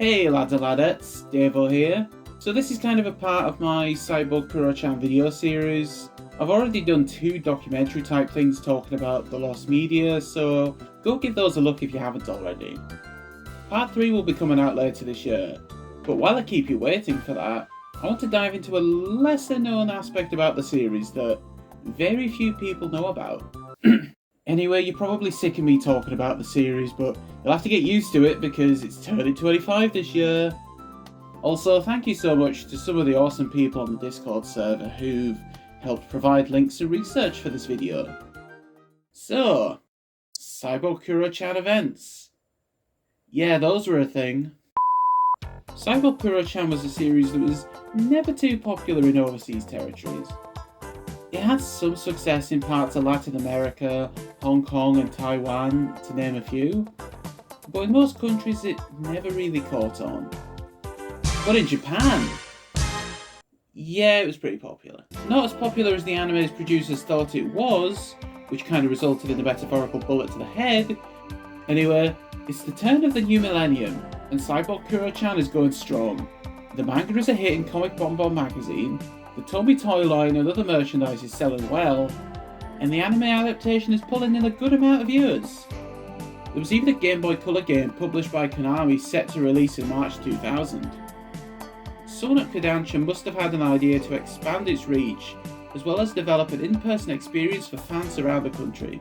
Hey lads and ladettes, Davo here. So this is kind of a part of my Cyborg Kuro-chan video series. I've already done 2 documentary type things talking about the lost media, so go give those a look if you haven't already. Part 3 will be coming out later this year, but while I keep you waiting for that, I want to dive into a lesser known aspect about the series that very few people know about. Anyway, you're probably sick of me talking about the series, but you'll have to get used to it because it's turning 25 this year. Also, thank you so much to some of the awesome people on the Discord server who've helped provide links and research for this video. So, Cyborg Kuro-chan events. Yeah, those were a thing. Cyborg Kuro-chan was a series that was never too popular in overseas territories. It had some success in parts of Latin America, Hong Kong and Taiwan, to name a few, but in most countries it never really caught on. But in Japan, yeah, it was pretty popular. Not as popular as the anime's producers thought it was, which kind of resulted in a metaphorical bullet to the head. Anyway, it's the turn of the new millennium, and Cyborg Kuro-chan is going strong. The manga is a hit in Comic Bonbon magazine, the Tomy toy line and other merchandise is selling well, and the anime adaptation is pulling in a good amount of viewers. There was even a Game Boy Color game published by Konami set to release in March 2000. Sonat Kodansha must have had an idea to expand its reach, as well as develop an in-person experience for fans around the country.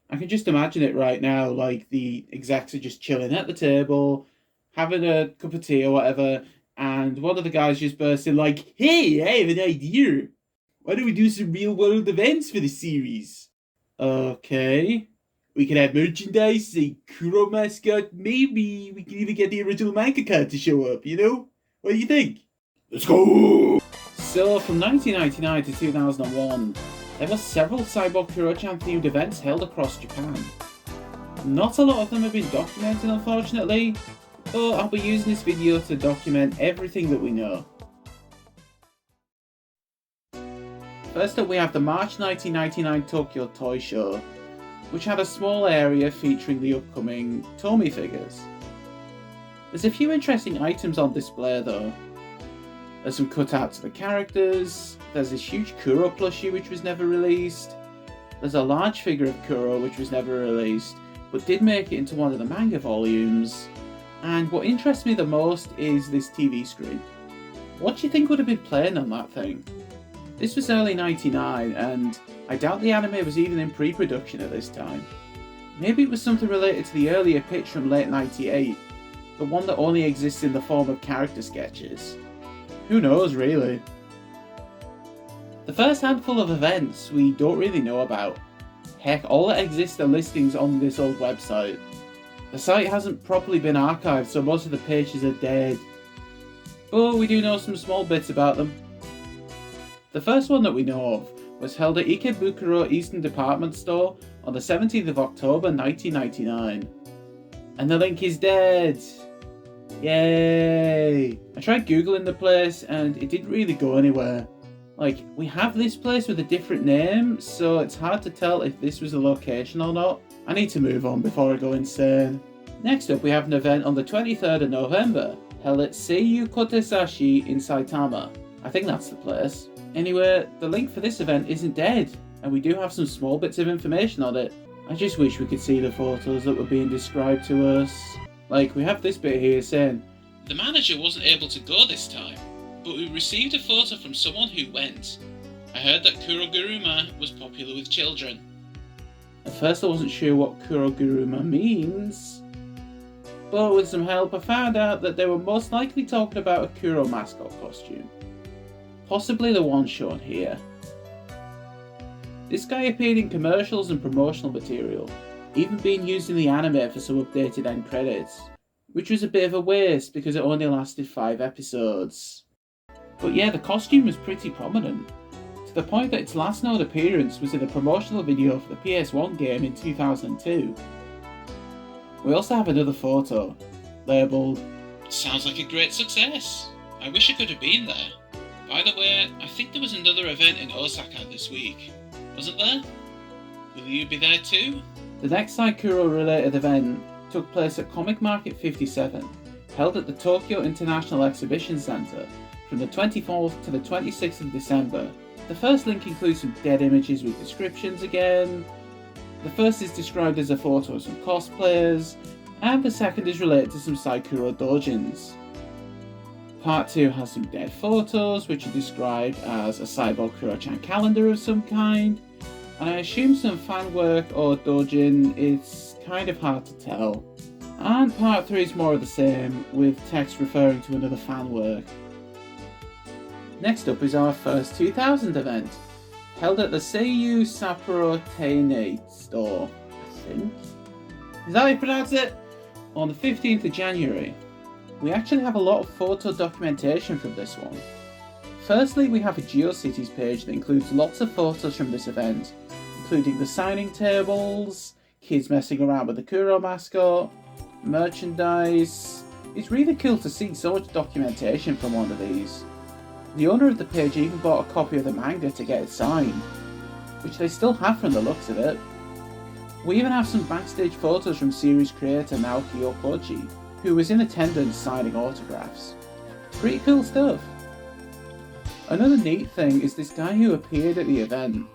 I can just imagine it right now, like the execs are just chilling at the table, having a cup of tea or whatever, and one of the guys just bursts in like, "Hey, I have an idea! Why don't we do some real-world events for the series?" Okay. We can have merchandise, like Kuro Mascot, maybe we can even get the original mangaka to show up, you know? What do you think? Let's go! So, from 1999 to 2001, there were several Cyborg Kuro-chan themed events held across Japan. Not a lot of them have been documented, unfortunately, but I'll be using this video to document everything that we know. First up we have the March 1999 Tokyo Toy Show, which had a small area featuring the upcoming Tomy figures. There's a few interesting items on display though. There's some cutouts of the characters, there's this huge Kuro plushie which was never released, there's a large figure of Kuro which was never released, but did make it into one of the manga volumes. And what interests me the most is this TV screen. What do you think would have been playing on that thing? This was early 99 and I doubt the anime was even in pre-production at this time. Maybe it was something related to the earlier pitch from late 98, the one that only exists in the form of character sketches. Who knows really? The first handful of events we don't really know about. Heck, all that exists are listings on this old website. The site hasn't properly been archived, so most of the pages are dead. But we do know some small bits about them. The first one that we know of was held at Ikebukuro Eastern Department Store on the 17th of October 1999. And the link is dead! Yay! I tried googling the place and it didn't really go anywhere. Like, we have this place with a different name, so it's hard to tell if this was a location or not. I need to move on before I go insane. Next up we have an event on the 23rd of November, held at Seiyu Kotesashi in Saitama. I think that's the place. Anyway, the link for this event isn't dead, and we do have some small bits of information on it. I just wish we could see the photos that were being described to us. Like, we have this bit here saying, "The manager wasn't able to go this time, but we received a photo from someone who went. I heard that Kuroguruma was popular with children." At first I wasn't sure what Kuroguruma means, but with some help I found out that they were most likely talking about a Kuro Mascot costume. Possibly the one shown here. This guy appeared in commercials and promotional material, even being used in the anime for some updated end credits, which was a bit of a waste because it only lasted 5 episodes. But yeah, the costume was pretty prominent, to the point that its last known appearance was in a promotional video for the PS1 game in 2002. We also have another photo, labelled, "Sounds like a great success. I wish I could have been there. By the way, I think there was another event in Osaka this week. Wasn't there? Will you be there too?" The next Saikuro related event took place at Comic Market 57, held at the Tokyo International Exhibition Center from the 24th to the 26th of December. The first link includes some dead images with descriptions again. The first is described as a photo of some cosplayers, and the second is related to some Saikuro doujins. Part 2 has some dead photos, which are described as a Cyborg Kuro-chan calendar of some kind, and I assume some fan work or doujin. It's kind of hard to tell. And part 3 is more of the same, with text referring to another fan work. Next up is our first 2000 event, held at the Seiyu Sapporo Teine store, I think. Is that how you pronounce it? On the 15th of January. We actually have a lot of photo documentation from this one. Firstly, we have a GeoCities page that includes lots of photos from this event, including the signing tables, kids messing around with the Kuro mascot, merchandise. It's really cool to see so much documentation from one of these. The owner of the page even bought a copy of the manga to get it signed, which they still have from the looks of it. We even have some backstage photos from series creator Naoki Yokoji, who was in attendance signing autographs. Pretty cool stuff. Another neat thing is this guy who appeared at the event.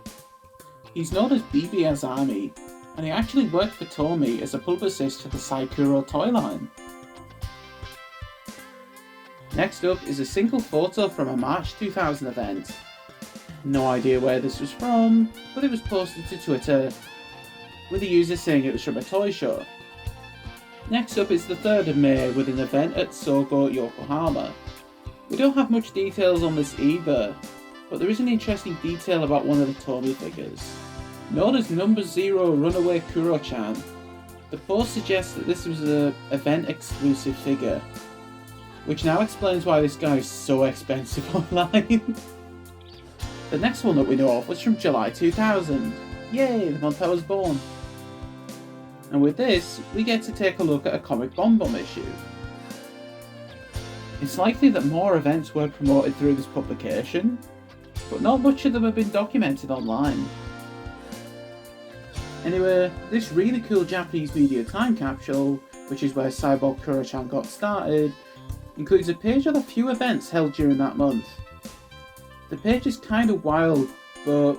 He's known as BB Azami, and he actually worked for Tomy as a publicist for the Saikuro toy line. Next up is a single photo from a March 2000 event. No idea where this was from, but it was posted to Twitter, with the user saying it was from a toy show. Next up is the 3rd of May with an event at Sogo, Yokohama. We don't have much details on this either, but there is an interesting detail about one of the Tomy figures. Known as Number 0 Runaway Kuro-chan, the post suggests that this was an event exclusive figure, which now explains why this guy is so expensive online. The next one that we know of was from July 2000. Yay, the month I was born. And with this, we get to take a look at a Comic Bomb issue. It's likely that more events were promoted through this publication, but not much of them have been documented online. Anyway, this really cool Japanese media time capsule, which is where Cyborg Kuro-chan got started, includes a page of a few events held during that month. The page is kind of wild, but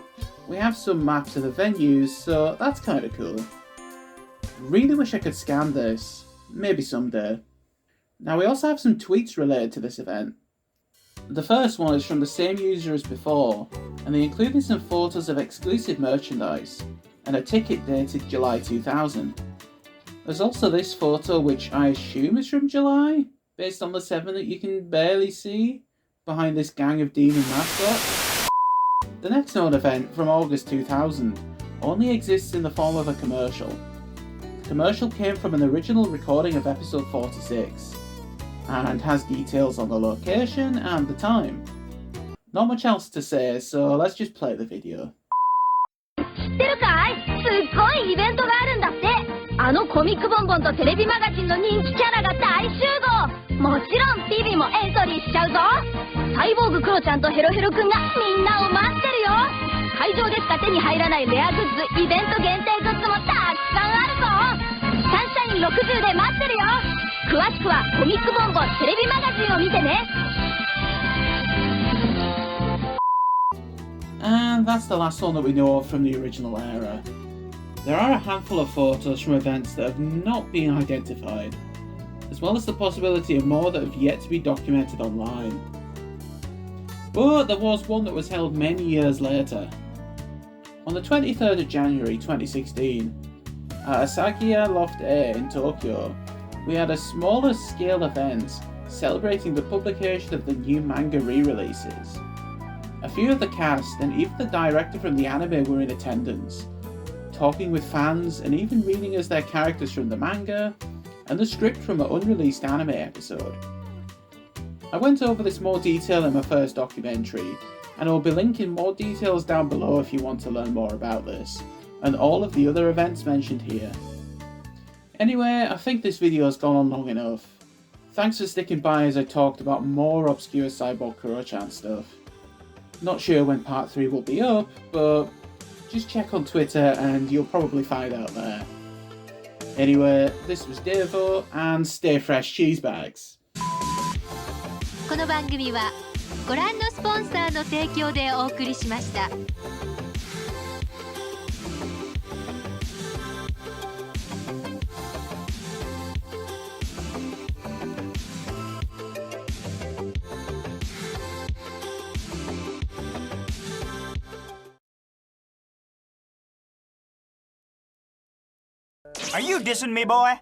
we have some maps of the venues, so that's kind of cool. Really wish I could scan this, maybe someday. Now we also have some tweets related to this event. The first one is from the same user as before, and they included some photos of exclusive merchandise, and a ticket dated July 2000. There's also this photo which I assume is from July, based on the 7 that you can barely see, behind this gang of demon mascots. The next known event, from August 2000, only exists in the form of a commercial. The commercial came from an original recording of episode 46, and has details on the location and the time. Not much else to say, so let's just play the video. 知ってるかい？すっごいイベントがあるんだって。あのコミックボンボンとテレビマガジンの人気キャラが大集合。もちろんビビもエントリーしちゃうぞ。サイボーグクロちゃんとヘロヘロくんがみんなを待ってるよ。会場でしか手に入らないレアグッズ、イベント限定グッズもたくさんあるぞ。サンシャイン60で待ってるよ。詳しくはコミックボンボンテレビマガジンを見てね。And that's the last one that we know of from the original era. There are a handful of photos from events that have not been identified, as well as the possibility of more that have yet to be documented online. But there was one that was held many years later. On the 23rd of January 2016, at Asagiya Loft A in Tokyo, we had a smaller scale event celebrating the publication of the new manga re-releases. A few of the cast and even the director from the anime were in attendance, talking with fans and even reading as their characters from the manga and the script from an unreleased anime episode. I went over this more detail in my first documentary, and I'll be linking more details down below if you want to learn more about this, and all of the other events mentioned here. Anyway, I think this video has gone on long enough. Thanks for sticking by as I talked about more obscure Cyborg Kuro-chan stuff. Not sure when part 3 will be up, but just check on Twitter and you'll probably find out there. Anyway, this was Devo and Stay Fresh Cheese Bags. この番組はご覧のスポンサーの提供でお送りしました。Are you dissing me, boy?